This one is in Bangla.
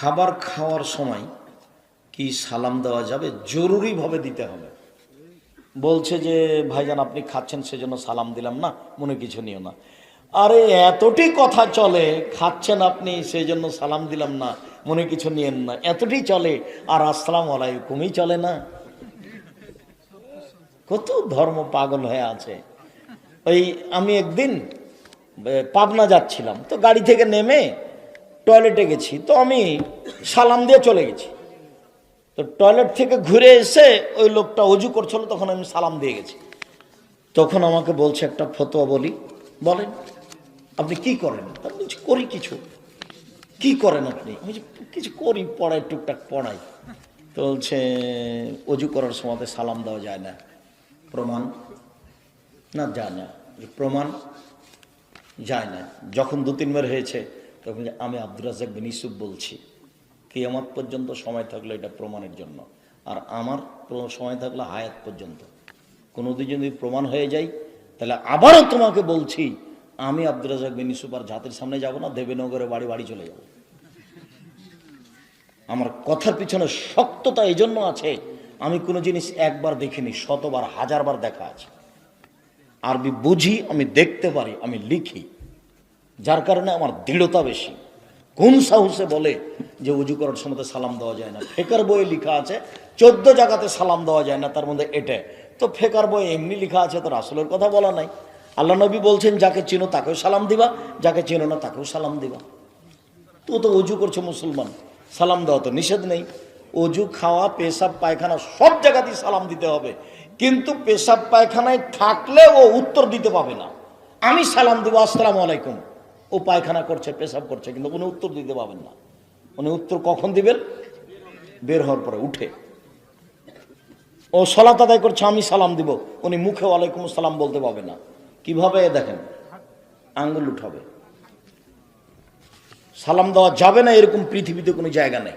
খাবার খাওয়ার সময় কি সালাম দেওয়া যাবে? জরুরিভাবে দিতে হবে। বলছে যে ভাইজান আপনি খাচ্ছেন সেজন্য সালাম দিলাম না, মনে কিছু নিও না। আরে এতটি কথা চলে, খাচ্ছেন আপনি সেই জন্য সালাম দিলাম না, মনে কিছু নিয়েন না, এতটি চলে। আর আসসালামু আলাইকুমই চলে না। কত ধর্ম পাগল হয়ে আছে। ওই আমি একদিন পাবনা যাচ্ছিলাম, তো গাড়ি থেকে নেমে টয়লেটে গেছি, তো আমি সালাম দিয়ে চলে গেছি। তো টয়লেট থেকে ঘুরে এসে ওই লোকটা অজু করছিল, তখন আমি সালাম দিয়ে গেছি। তখন আমাকে বলছে একটা ফতোয়া বলি, বলেন আপনি কি করেন? আমি বলছি করি কিছু। কি করেন আপনি? আমি কিছু করি, পড়াই, টুকটাক পড়াই। তো বলছে অজু করার সময় সালাম দেওয়া যায় না। প্রমাণ? না, যায় না। প্রমাণ? যায় না। যখন 2-3 বার হয়েছে তখন আমি আব্দুর রাজ্জাক বিন ইউসুফ বলছি, কিয়ামত পর্যন্ত সময় থাকলো এটা প্রমাণের জন্য, আর আমার সময় থাকলো হায়াত পর্যন্ত। কোনোদিন যদি প্রমাণ হয়ে যায় তাহলে আবারও তোমাকে বলছি, আমি আব্দুর রাজ্জাক বিন ইউসুফ আর জাতির সামনে যাব না, দেবেনগরে বাড়ি চলে যাব। আমার কথার পিছনে শক্ততা এই জন্য আছে, আমি কোনো জিনিস একবার দেখিনি, শতবার, হাজারবার দেখা আছে। আরবি বুঝি, আমি দেখতে পারি, আমি লিখি, যার কারণে আমার দৃঢ়তা বেশি। কোন সাহসে বলে যে উজু করার সময় সালাম দেওয়া যায় না? ফেকার বইয়ে লেখা আছে 14 জায়গাতে সালাম দেওয়া যায় না, তার মধ্যে এটা। তো ফেকার বইয়ে এমনি লেখা আছে, তো রাসূলের কথা বলা নাই। আল্লাহ নবী বলছেন যাকে চিনো তাকেও সালাম দিবা, যাকে চিনো না তাকেও সালাম দিবা। তো উজু করছে মুসলমান, সালাম দেওয়া তো নিষেধ নেই। অজু, খাওয়া, পেশাব, পায়খানা সব জায়গাতেই সালাম দিতে হবে, কিন্তু পেশাব পায়খানায় থাকলে ও উত্তর দিতে পাবে না। আমি সালাম দেবো আসসালামু আলাইকুম, ও পায়খানা করছে, পেশাব করছে, কিন্তু উনি উত্তর দিতে পাবেন না। উনি উত্তর কখন দিবেন? বের হওয়ার পরে, উঠে। ও সালাত আদায় করছে, আমি সালাম দিব, উনি মুখে ওয়ালাইকুম সালাম বলতে পাবে না। কিভাবে? দেখেন, আঙ্গুল উঠাবে। সালাম দেওয়া যাবে না এরকম পৃথিবীতে কোনো জায়গা নেই।